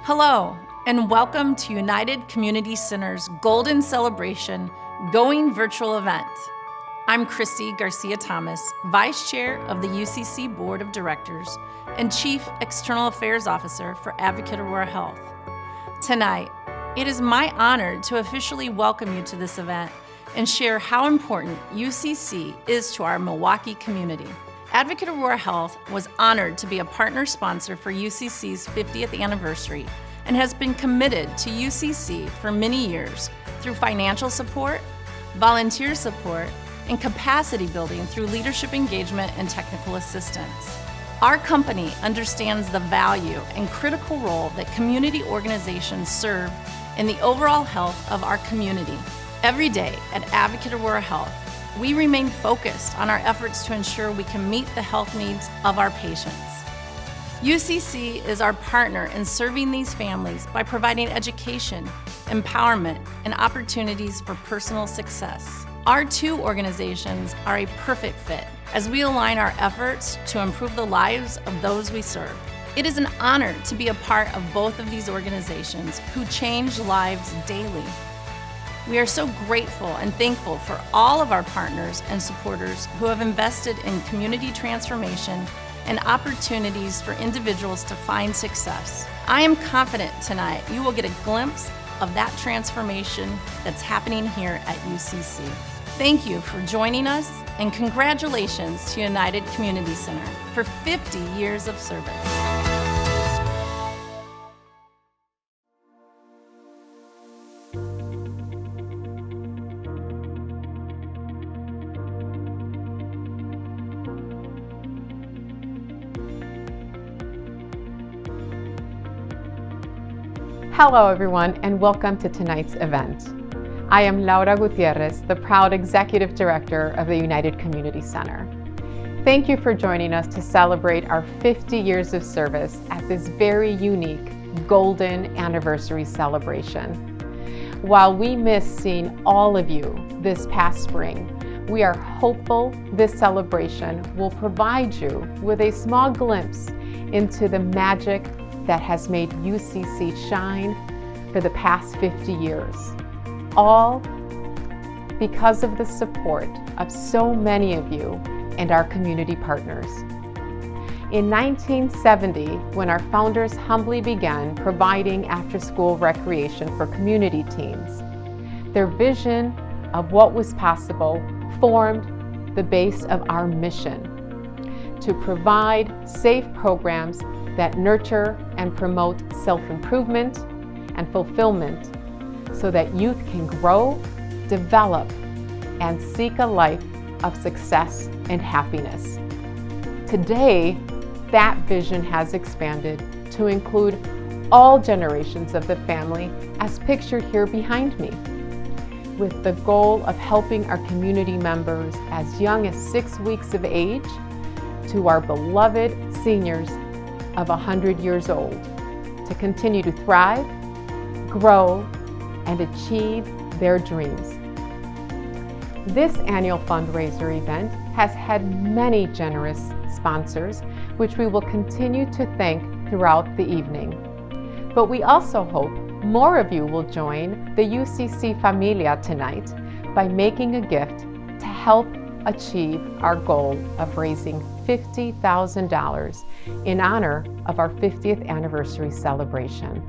Hello, and welcome to United Community Center's Golden Celebration Going Virtual event. I'm Christy Garcia-Thomas, Vice Chair of the UCC Board of Directors and Chief External Affairs Officer for Advocate Aurora Health. Tonight, it is my honor to officially welcome you to this event and share how important UCC is to our Milwaukee community. Advocate Aurora Health was honored to be a partner sponsor for UCC's 50th anniversary and has been committed to UCC for many years through financial support, volunteer support, and capacity building through leadership engagement and technical assistance. Our company understands the value and critical role that community organizations serve in the overall health of our community. Every day at Advocate Aurora Health, we remain focused on our efforts to ensure we can meet the health needs of our patients. UCC is our partner in serving these families by providing education, empowerment, and opportunities for personal success. Our two organizations are a perfect fit as we align our efforts to improve the lives of those we serve. It is an honor to be a part of both of these organizations who change lives daily. We are so grateful and thankful for all of our partners and supporters who have invested in community transformation and opportunities for individuals to find success. I am confident tonight you will get a glimpse of that transformation that's happening here at UCC. Thank you for joining us, and congratulations to United Community Center for 50 years of service. Hello everyone, and welcome to tonight's event. I am Laura Gutierrez, the proud Executive Director of the United Community Center. Thank you for joining us to celebrate our 50 years of service at this very unique Golden Anniversary celebration. While we missed seeing all of you this past spring, we are hopeful this celebration will provide you with a small glimpse into the magic that has made UCC shine for the past 50 years, all because of the support of so many of you and our community partners. In 1970, when our founders humbly began providing after-school recreation for community teams, their vision of what was possible formed the base of our mission to provide safe programs that nurture and promote self-improvement and fulfillment so that youth can grow, develop, and seek a life of success and happiness. Today, that vision has expanded to include all generations of the family as pictured here behind me, with the goal of helping our community members as young as 6 weeks of age to our beloved seniors of 100 years old to continue to thrive, grow, and achieve their dreams. This annual fundraiser event has had many generous sponsors, which we will continue to thank throughout the evening. But we also hope more of you will join the UCC Familia tonight by making a gift to help achieve our goal of raising $50,000 in honor of our 50th anniversary celebration.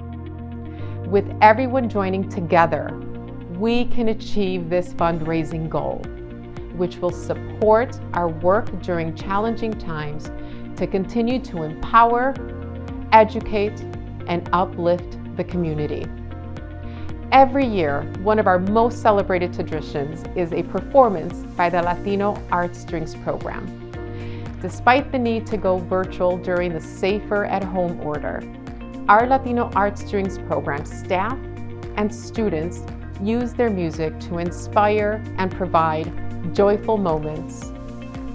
With everyone joining together, we can achieve this fundraising goal, which will support our work during challenging times to continue to empower, educate, and uplift the community. Every year, one of our most celebrated traditions is a performance by the Latino Arts Strings program. Despite the need to go virtual during the Safer at Home order, our Latino Arts Strings program staff and students use their music to inspire and provide joyful moments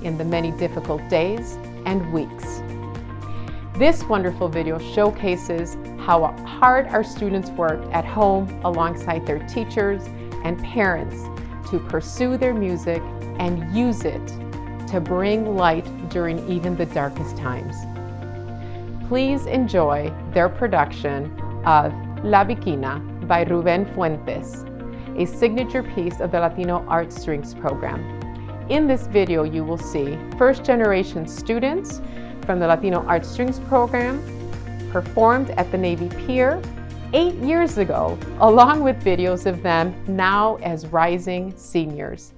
in the many difficult days and weeks. This wonderful video showcases how hard our students worked at home alongside their teachers and parents to pursue their music and use it to bring light during even the darkest times. Please enjoy their production of La Bikina by Rubén Fuentes, a signature piece of the Latino Art Strings program. In this video, you will see first-generation students from the Latino Art Strings program performed at the Navy Pier 8 years ago, along with videos of them now as rising seniors.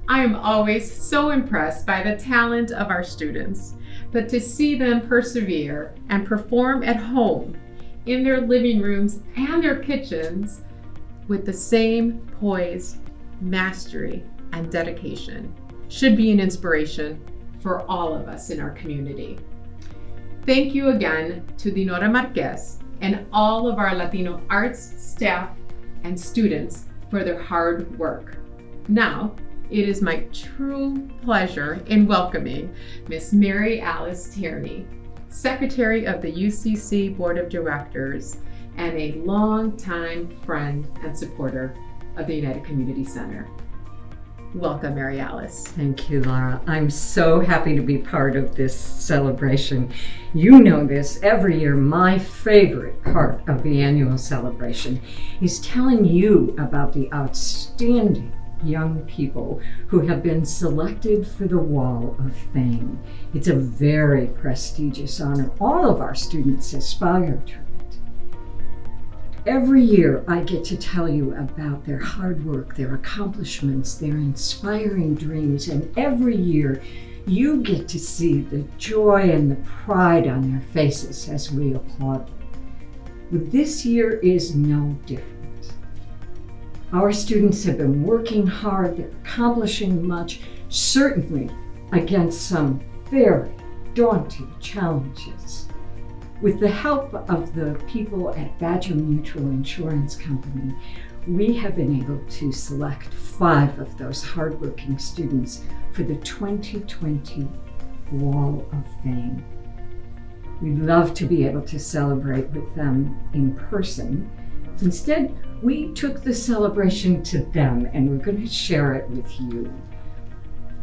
I am always so impressed by the talent of our students, but to see them persevere and perform at home, in their living rooms and their kitchens, with the same poise, mastery, and dedication should be an inspiration for all of us in our community. Thank you again to Dinora Marquez and all of our Latino arts staff and students for their hard work. Now, it is my true pleasure in welcoming Miss Mary Alice Tierney, Secretary of the UCC Board of Directors and a longtime friend and supporter of the United Community Center. Welcome, Mary Alice. Thank you, Laura. I'm so happy to be part of this celebration. You know this, every year my favorite part of the annual celebration is telling you about the outstanding young people who have been selected for the Wall of Fame. It's a very prestigious honor. All of our students aspire to it. Every year I get to tell you about their hard work, their accomplishments, their inspiring dreams, and every year you get to see the joy and the pride on their faces as we applaud them. But this year is no different. Our students have been working hard, they're accomplishing much, certainly against some very daunting challenges. With the help of the people at Badger Mutual Insurance Company, we have been able to select 5 of those hardworking students for the 2020 Wall of Fame. We'd love to be able to celebrate with them in person. Instead, we took the celebration to them and we're going to share it with you.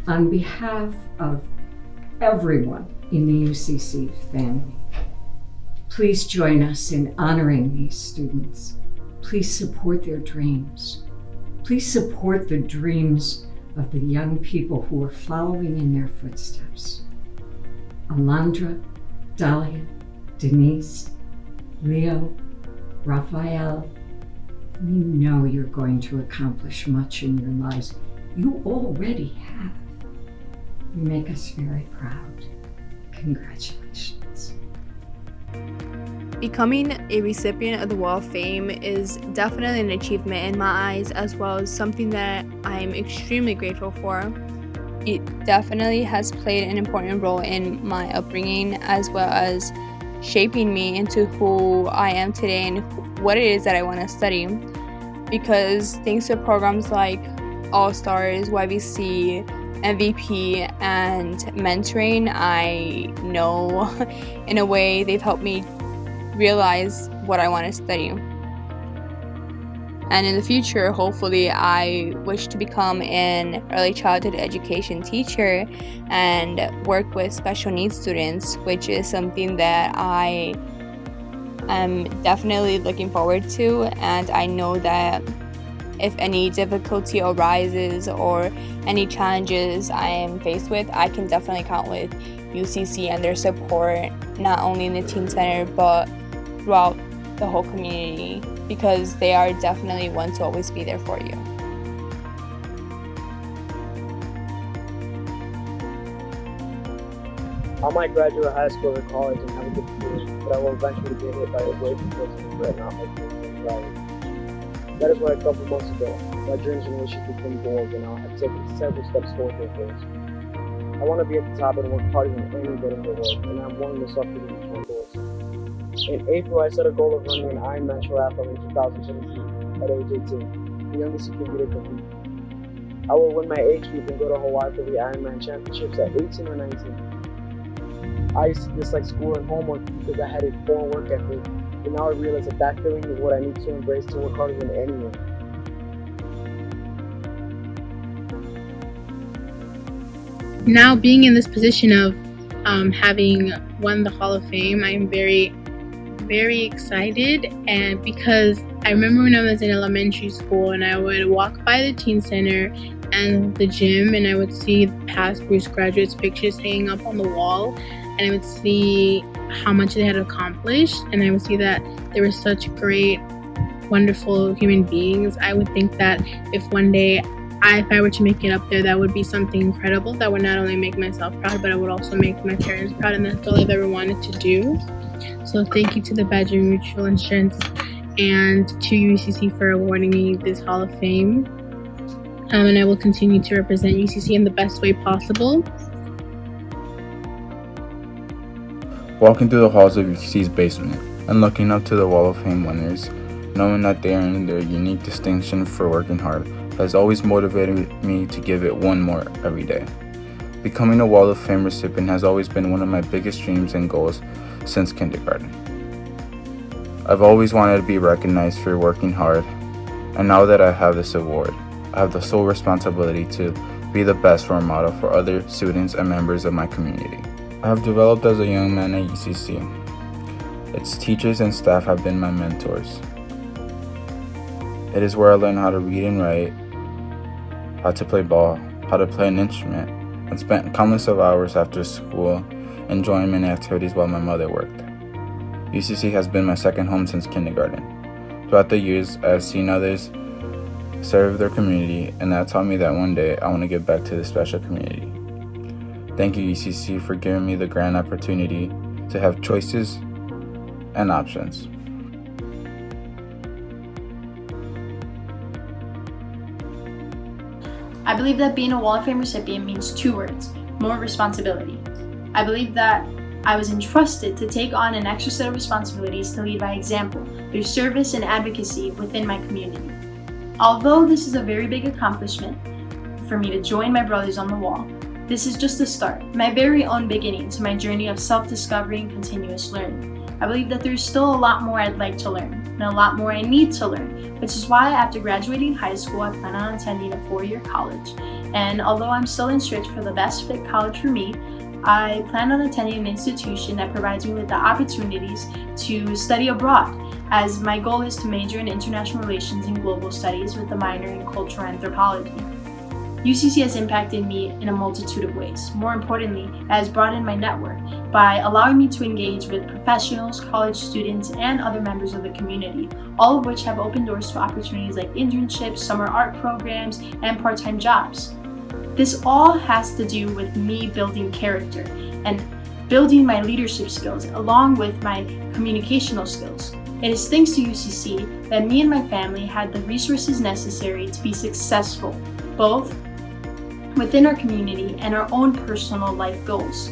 On behalf of everyone in the UCC family, please join us in honoring these students. Please support their dreams. Please support the dreams of the young people who are following in their footsteps. Alondra, Dahlia, Denise, Leo, Raphael, we know you're going to accomplish much in your lives. You already have. You make us very proud. Congratulations. Becoming a recipient of the Wall of Fame is definitely an achievement in my eyes, as well as something that I'm extremely grateful for. It definitely has played an important role in my upbringing, as well as shaping me into who I am today and what it is that I want to study. Because thanks to programs like All Stars, YVC, MVP, and mentoring, I know in a way they've helped me realize what I want to study. And in the future, hopefully, I wish to become an early childhood education teacher and work with special needs students, which is something that I am definitely looking forward to. And I know that if any difficulty arises or any challenges I am faced with, I can definitely count with UCC and their support, not only in the Teen Center, but throughout the whole community, because they are definitely ones to always be there for you. I might graduate high school or college and have a good career, but I will eventually get hit by a wave of guilt and regret not making it right. That is why a couple months ago, my dreams and wishes became goals, and I have taken several steps forward with those. I want to be at the top and work harder than anybody in the world, and I'm willing to suffer to reach my goals. In April, I set a goal of running an Ironman triathlon in 2017 at age 18, the youngest you can get it complete. I will win my age group and go to Hawaii for the Ironman championships at 18 or 19. I used to dislike school and homework because I had a poor work ethic, but now I realize that that feeling is what I need to embrace to work harder than anyone. Now being in this position of having won the Hall of Fame, I am very excited, and because I remember when I was in elementary school and I would walk by the Teen Center and the gym and I would see past Bruce graduates' pictures hanging up on the wall, and I would see how much they had accomplished, and I would see that they were such great, wonderful human beings. I would think that if one day if I were to make it up there, that would be something incredible that would not only make myself proud, but it would also make my parents proud, and that's all I've ever wanted to do. So thank you to the Badger Mutual Insurance and to UCC for awarding me this Hall of Fame. And I will continue to represent UCC in the best way possible. Walking through the halls of UCC's basement and looking up to the Wall of Fame winners, knowing that they earned their unique distinction for working hard, has always motivated me to give it one more every day. Becoming a Wall of Fame recipient has always been one of my biggest dreams and goals since kindergarten. I've always wanted to be recognized for working hard, and now that I have this award, I have the sole responsibility to be the best role model for other students and members of my community. I have developed as a young man at UCC. Its teachers and staff have been my mentors. It is where I learned how to read and write, how to play ball, how to play an instrument, and spent countless of hours after school enjoying many activities while my mother worked. UCC has been my second home since kindergarten. Throughout the years, I have seen others serve their community, and that taught me that one day I want to give back to this special community. Thank you, UCC, for giving me the grand opportunity to have choices and options. I believe that being a Wall of Fame recipient means two words: more responsibility. I believe that I was entrusted to take on an extra set of responsibilities to lead by example through service and advocacy within my community. Although this is a very big accomplishment for me to join my brothers on the wall, this is just the start, my very own beginning to my journey of self-discovery and continuous learning. I believe that there's still a lot more I'd like to learn, and a lot more I need to learn, which is why after graduating high school, I plan on attending a 4-year college. And although I'm still in search for the best fit college for me, I plan on attending an institution that provides me with the opportunities to study abroad, as my goal is to major in international relations and global studies with a minor in cultural anthropology. UCC has impacted me in a multitude of ways. More importantly, it has broadened my network by allowing me to engage with professionals, college students, and other members of the community, all of which have opened doors to opportunities like internships, summer art programs, and part-time jobs. This all has to do with me building character and building my leadership skills along with my communicational skills. It is thanks to UCC that me and my family had the resources necessary to be successful, both within our community and our own personal life goals.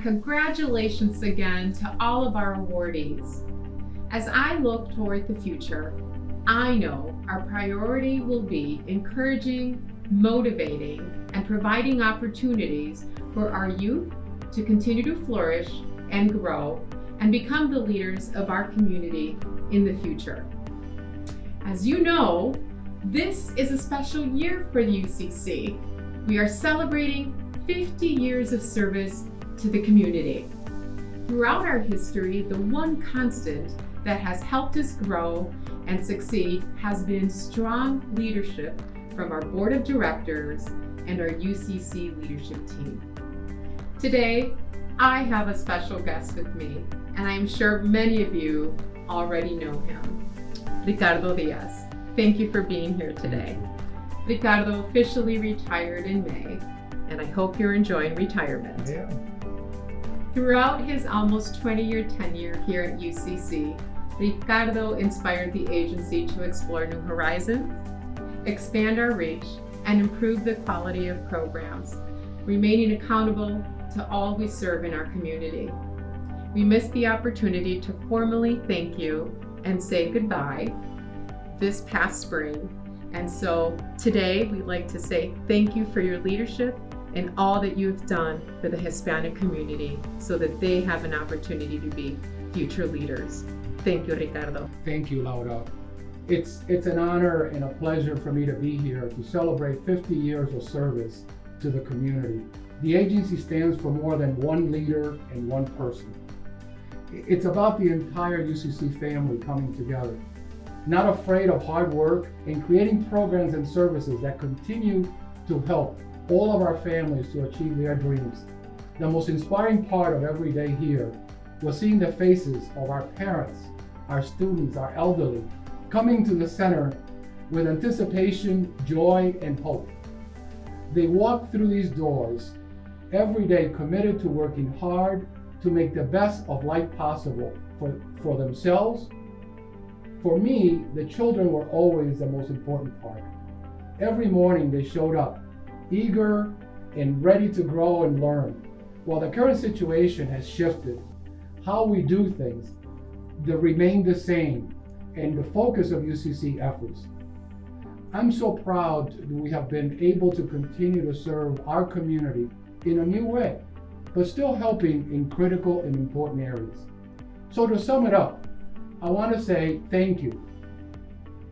Congratulations again to all of our awardees. As I look toward the future, I know our priority will be encouraging, motivating, and providing opportunities for our youth to continue to flourish and grow and become the leaders of our community in the future. As you know, this is a special year for the UCC. We are celebrating 50 years of service to the community. Throughout our history, the one constant that has helped us grow and succeed has been strong leadership from our board of directors and our UCC leadership team. Today, I have a special guest with me, and I am sure many of you already know him, Ricardo Diaz. Thank you for being here today. Ricardo officially retired in May, and I hope you're enjoying retirement. Yeah. Throughout his almost 20-year tenure here at UCC, Ricardo inspired the agency to explore new horizons, expand our reach, and improve the quality of programs, remaining accountable to all we serve in our community. We missed the opportunity to formally thank you and say goodbye this past spring, and so today we'd like to say thank you for your leadership and all that you've done for the Hispanic community so that they have an opportunity to be future leaders. Thank you, Ricardo. Thank you, Laura. It's an honor and a pleasure for me to be here to celebrate 50 years of service to the community. The agency stands for more than one leader and one person. It's about the entire UCC family coming together, not afraid of hard work and creating programs and services that continue to help all of our families to achieve their dreams. The most inspiring part of every day here was seeing the faces of our parents, our students, our elderly, coming to the center with anticipation, joy, and hope. They walk through these doors every day committed to working hard to make the best of life possible for themselves. For me, the children were always the most important part. Every morning they showed up, eager and ready to grow and learn. While the current situation has shifted, how we do things, they remain the same and the focus of UCC efforts. I'm so proud that we have been able to continue to serve our community in a new way, but still helping in critical and important areas. So to sum it up, I want to say thank you.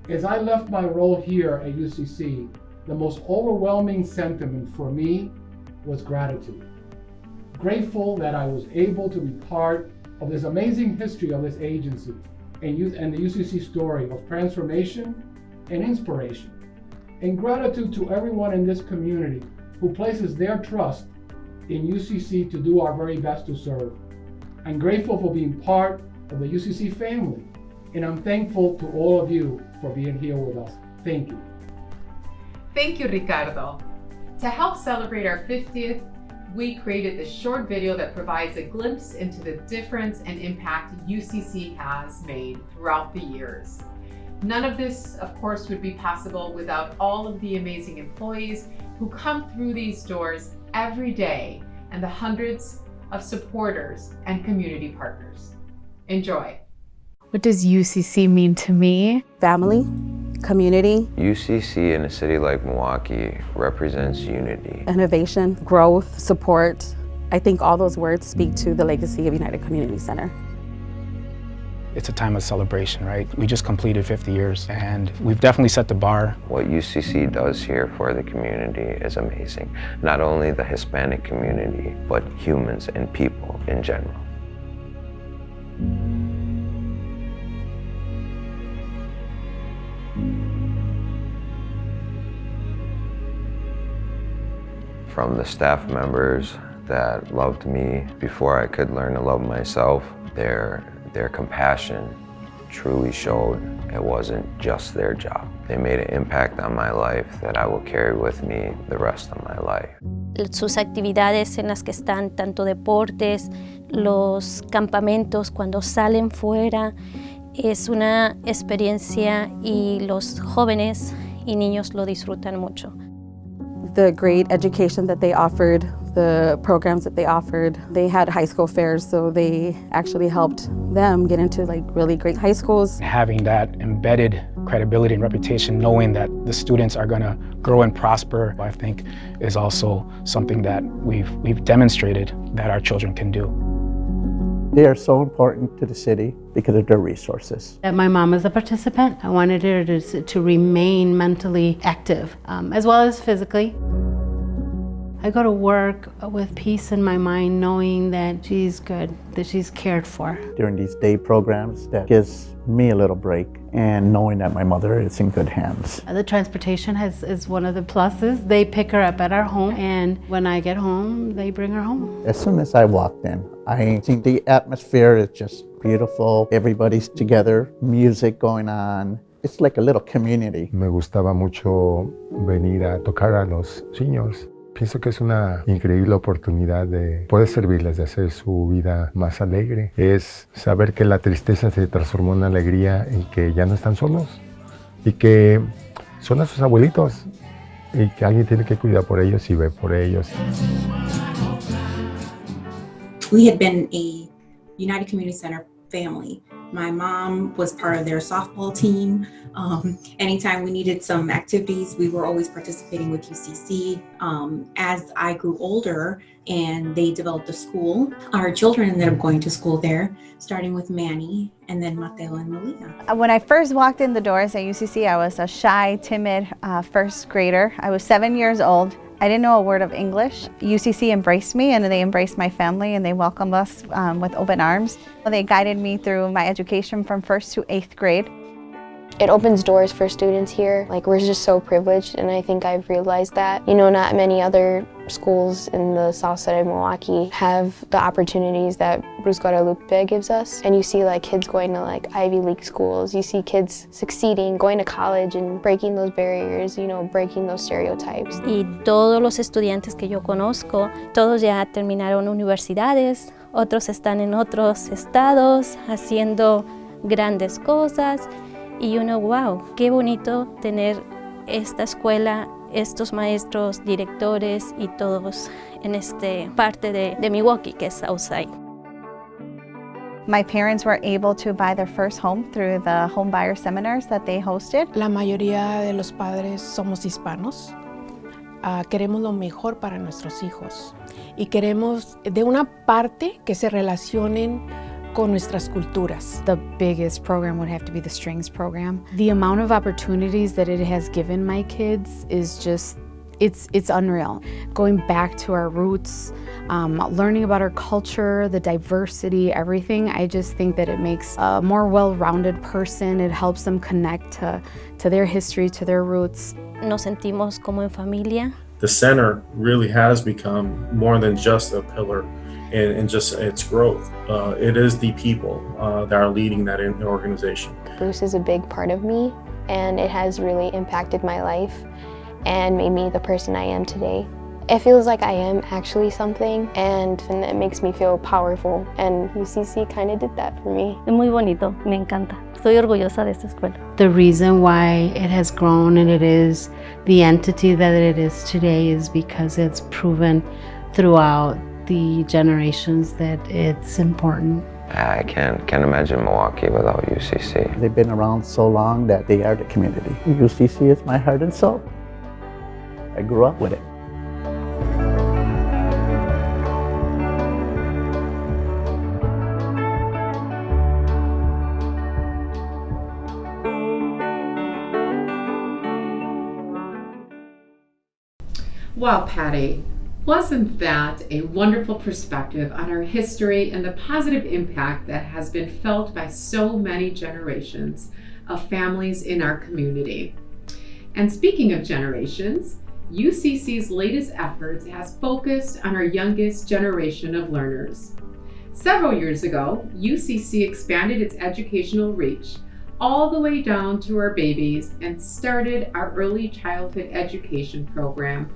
As I left my role here at UCC, the most overwhelming sentiment for me was gratitude. Grateful that I was able to be part of this amazing history of this agency and the UCC story of transformation and inspiration. And gratitude to everyone in this community who places their trust in UCC to do our very best to serve. I'm grateful for being part of the UCC family, and I'm thankful to all of you for being here with us. Thank you. Thank you, Ricardo. To help celebrate our 50th, we created this short video that provides a glimpse into the difference and impact UCC has made throughout the years. None of this, of course, would be possible without all of the amazing employees who come through these doors every day and the hundreds of supporters and community partners. Enjoy. What does UCC mean to me? Family, community, UCC in a city like Milwaukee represents unity, innovation, growth, support. I think all those words speak to the legacy of United Community Center. It's a time of celebration, right? We just completed 50 years and we've definitely set the bar. What UCC does here for the community is amazing. Not only the Hispanic community, but humans and people in general. From the staff members that loved me before I could learn to love myself, their compassion truly showed it wasn't just their job. They made an impact on my life that I will carry with me the rest of my life. Sus actividades en las que están, tanto deportes, los campamentos, cuando salen fuera, es una experiencia y los jóvenes y niños lo disfrutan mucho. The great education that they offered, the programs that they offered. They had high school fairs, so they actually helped them get into like really great high schools. Having that embedded credibility and reputation, knowing that the students are going to grow and prosper, I think is also something that we've demonstrated that our children can do. They are so important to the city because of their resources. My mom is a participant. I wanted her to remain mentally active, as well as physically. I go to work with peace in my mind, knowing that she's good, that she's cared for. During these day programs, that gives me a little break, and knowing that my mother is in good hands. The transportation is one of the pluses. They pick her up at our home, and when I get home, they bring her home. As soon as I walked in, I think the atmosphere is just beautiful. Everybody's together, music going on. It's like a little community. Me gustaba mucho venir a tocar a los niños. Pienso que es una increíble oportunidad de poder servirles, de hacer su vida más alegre. Es saber que la tristeza se transformó en alegría y que ya no están solos y que son a sus abuelitos y que alguien tiene que cuidar por ellos y ver por ellos. We had been a United Community Center family. My mom was part of their softball team. Anytime we needed some activities, we were always participating with UCC. As I grew older and they developed a school, our children ended up going to school there, starting with Manny and then Mateo and Melina. When I first walked in the doors at UCC, I was a shy, timid first grader. I was 7 years old. I didn't know a word of English. UCC embraced me and they embraced my family and they welcomed us with open arms. They guided me through my education from 1st to 8th grade. It opens doors for students here. Like, we're just so privileged, and I think I've realized that. You know, not many other schools in the south side of Milwaukee have the opportunities that Bruce Guadalupe gives us. And you see like kids going to like Ivy League schools. You see kids succeeding, going to college and breaking those barriers, you know, breaking those stereotypes. Y todos los estudiantes que yo conozco, todos ya terminaron universidades, otros están en otros estados haciendo grandes cosas. Y uno, wow, qué bonito tener esta escuela, estos maestros, directores y todos en esta parte de Milwaukee, que es Southside. My parents were able to buy their first home through the home buyer seminars that they hosted. La mayoría de los padres somos hispanos. Queremos lo mejor para nuestros hijos y queremos de una parte que se relacionen con nuestras culturas. The biggest program would have to be the strings program. The amount of opportunities that it has given my kids is just, it's unreal. Going back to our roots, learning about our culture, the diversity, everything, I just think that it makes a more well-rounded person. It helps them connect to their history, to their roots. Nos sentimos como en familia. The center really has become more than just a pillar in just its growth. It is the people that are leading that organization. Bruce is a big part of me, and it has really impacted my life and made me the person I am today. It feels like I am actually something, and it makes me feel powerful, and UCC kind of did that for me. Es muy bonito, me encanta. Estoy orgullosa de esta escuela. The reason why it has grown and it is the entity that it is today is because it's proven throughout the generations that it's important. I can't imagine Milwaukee without UCC. They've been around so long that they are the community. UCC is my heart and soul. I grew up with it. Wow, Patty, wasn't that a wonderful perspective on our history and the positive impact that has been felt by so many generations of families in our community? And speaking of generations, UCC's latest efforts has focused on our youngest generation of learners. Several years ago, UCC expanded its educational reach all the way down to our babies and started our early childhood education program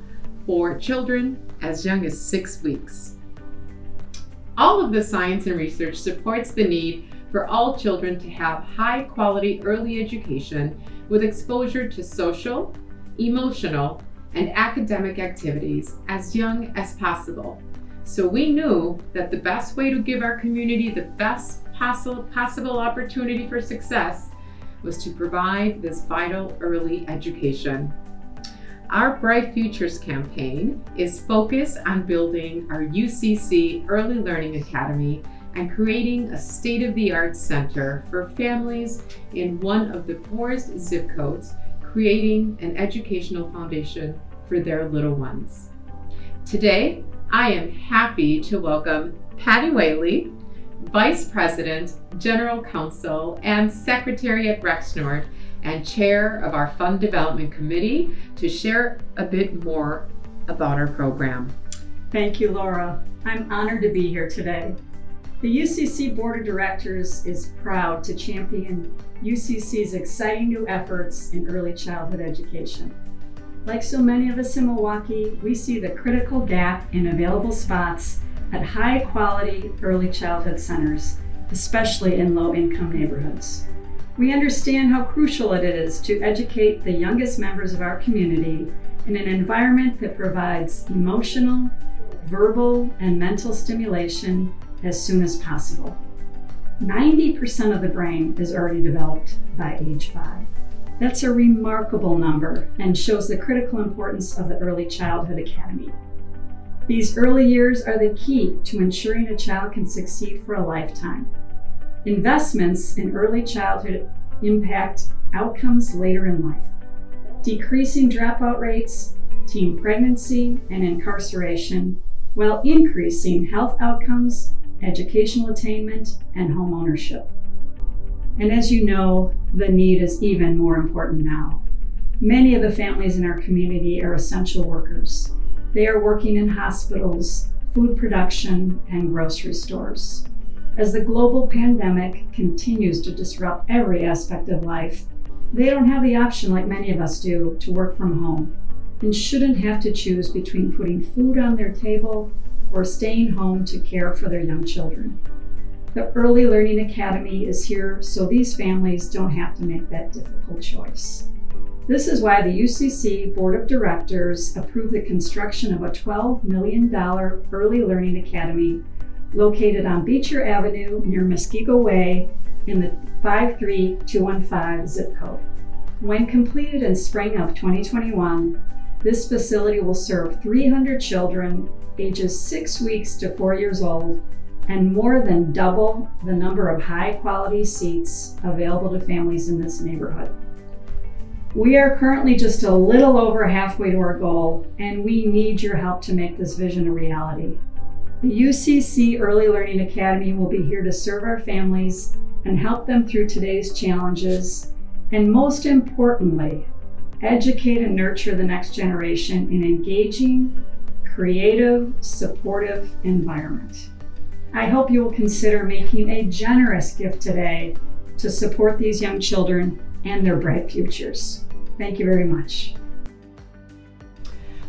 for children as young as 6 weeks. All of the science and research supports the need for all children to have high quality early education with exposure to social, emotional, and academic activities as young as possible. So we knew that the best way to give our community the best possible opportunity for success was to provide this vital early education. Our Bright Futures campaign is focused on building our UCC Early Learning Academy and creating a state-of-the-art center for families in one of the poorest zip codes, creating an educational foundation for their little ones. Today, I am happy to welcome Patty Whaley, Vice President, General Counsel, and Secretary at Rexnord, and Chair of our Fund Development Committee, to share a bit more about our program. Thank you, Laura. I'm honored to be here today. The UCC Board of Directors is proud to champion UCC's exciting new efforts in early childhood education. Like so many of us in Milwaukee, we see the critical gap in available spots at high-quality early childhood centers, especially in low-income neighborhoods. We understand how crucial it is to educate the youngest members of our community in an environment that provides emotional, verbal, and mental stimulation as soon as possible. 90% of the brain is already developed by age 5. That's a remarkable number and shows the critical importance of the Early Childhood Academy. These early years are the key to ensuring a child can succeed for a lifetime. Investments in early childhood impact outcomes later in life, decreasing dropout rates, teen pregnancy, and incarceration, while increasing health outcomes, educational attainment, and home ownership. And as you know, the need is even more important now. Many of the families in our community are essential workers. They are working in hospitals, food production, and grocery stores. As the global pandemic continues to disrupt every aspect of life, they don't have the option like many of us do to work from home and shouldn't have to choose between putting food on their table or staying home to care for their young children. The Early Learning Academy is here so these families don't have to make that difficult choice. This is why the UCC Board of Directors approved the construction of a $12 million Early Learning Academy located on Beecher Avenue near Muskego Way in the 53215 zip code. When completed in spring of 2021, this facility will serve 300 children ages 6 weeks to 4 years old and more than double the number of high-quality seats available to families in this neighborhood. We are currently just a little over halfway to our goal, and we need your help to make this vision a reality. The UCC Early Learning Academy will be here to serve our families and help them through today's challenges, and most importantly, educate and nurture the next generation in engaging, creative, supportive environment. I hope you will consider making a generous gift today to support these young children and their bright futures. Thank you very much.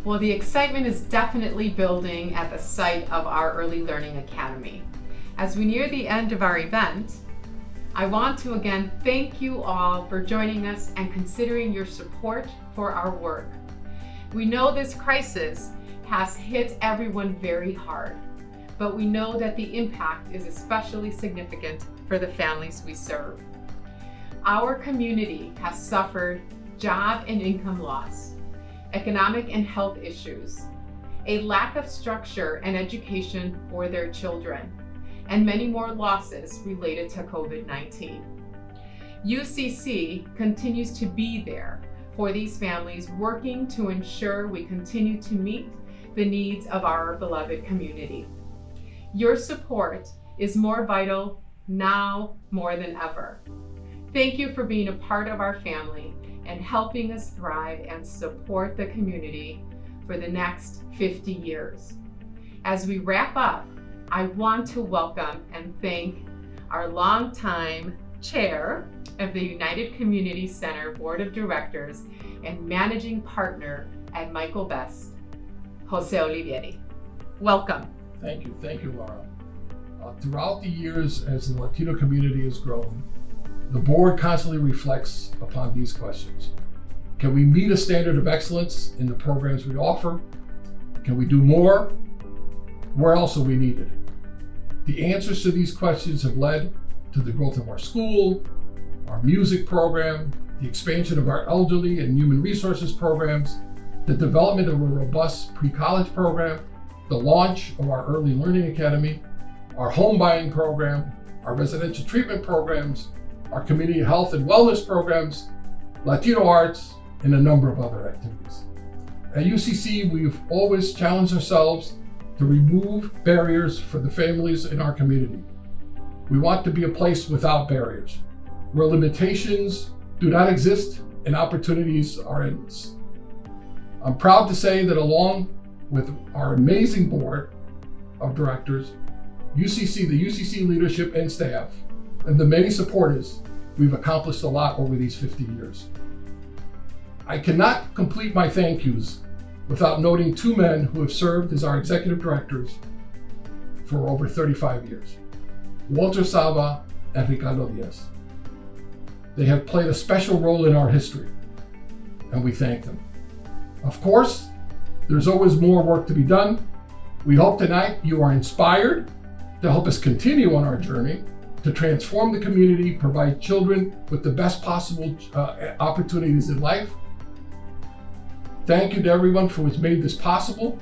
Well, the excitement is definitely building at the site of our Early Learning Academy. As we near the end of our event, I want to again thank you all for joining us and considering your support for our work. We know this crisis has hit everyone very hard, but we know that the impact is especially significant for the families we serve. Our community has suffered job and income loss, economic and health issues, a lack of structure and education for their children, and many more losses related to COVID-19. UCC continues to be there for these families, working to ensure we continue to meet the needs of our beloved community. Your support is more vital now more than ever. Thank you for being a part of our family and helping us thrive and support the community for the next 50 years. As we wrap up, I want to welcome and thank our longtime chair of the United Community Center Board of Directors and managing partner at Michael Best, Jose Olivieri. Welcome. Thank you, Laura. Throughout the years, as the Latino community has grown, the board constantly reflects upon these questions. Can we meet a standard of excellence in the programs we offer? Can we do more? Where else are we needed? The answers to these questions have led to the growth of our school, our music program, the expansion of our elderly and human resources programs, the development of a robust pre-college program, the launch of our early learning academy, our home buying program, our residential treatment programs, our community health and wellness programs, Latino arts, and a number of other activities. At UCC, we've always challenged ourselves to remove barriers for the families in our community. We want to be a place without barriers, where limitations do not exist and opportunities are endless. I'm proud to say that along with our amazing board of directors, the UCC leadership and staff, and the many supporters, we've accomplished a lot over these 50 years. I cannot complete my thank yous without noting two men who have served as our executive directors for over 35 years, Walter Sava and Ricardo Diaz. They have played a special role in our history, and we thank them. Of course, there's always more work to be done. We hope tonight you are inspired to help us continue on our journey to transform the community, provide children with the best possible opportunities in life. Thank you to everyone who has made this possible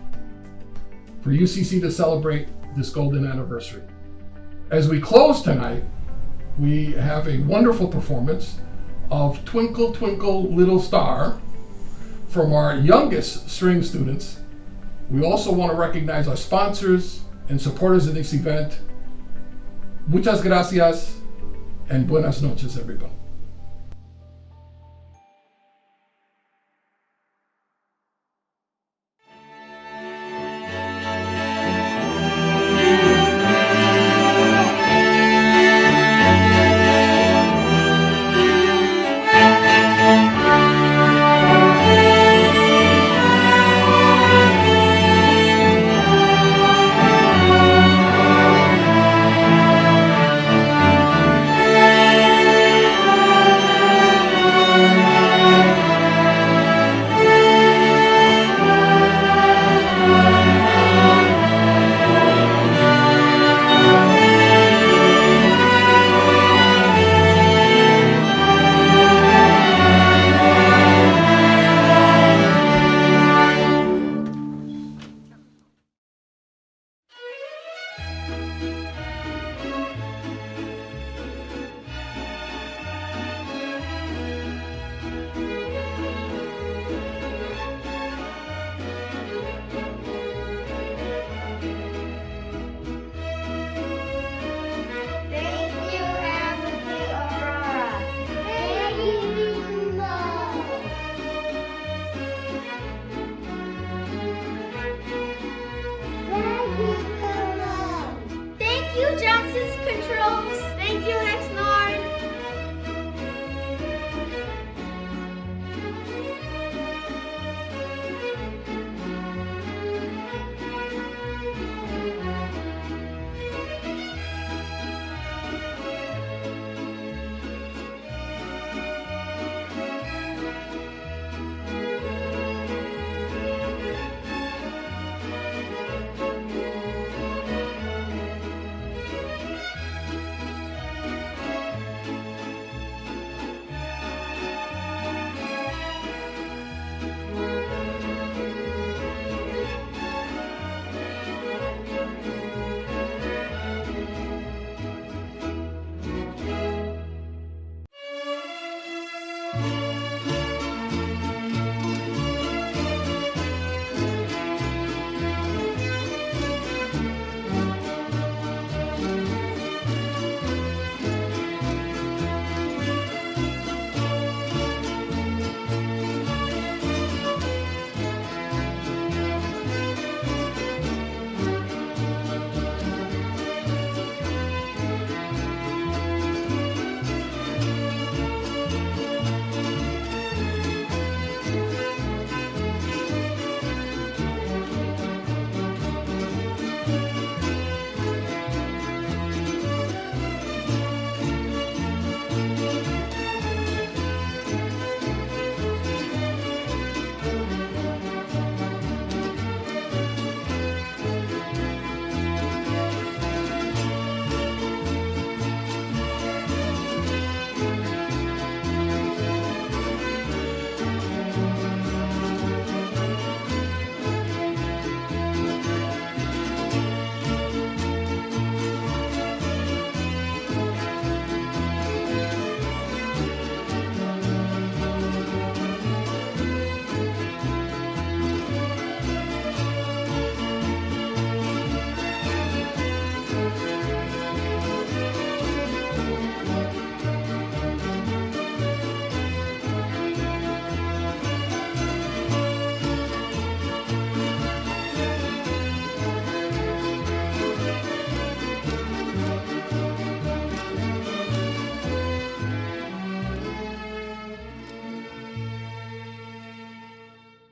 for UCC to celebrate this golden anniversary. As we close tonight, we have a wonderful performance of Twinkle Twinkle Little Star from our youngest string students. We also want to recognize our sponsors and supporters of this event. Muchas gracias and buenas noches, everybody. you.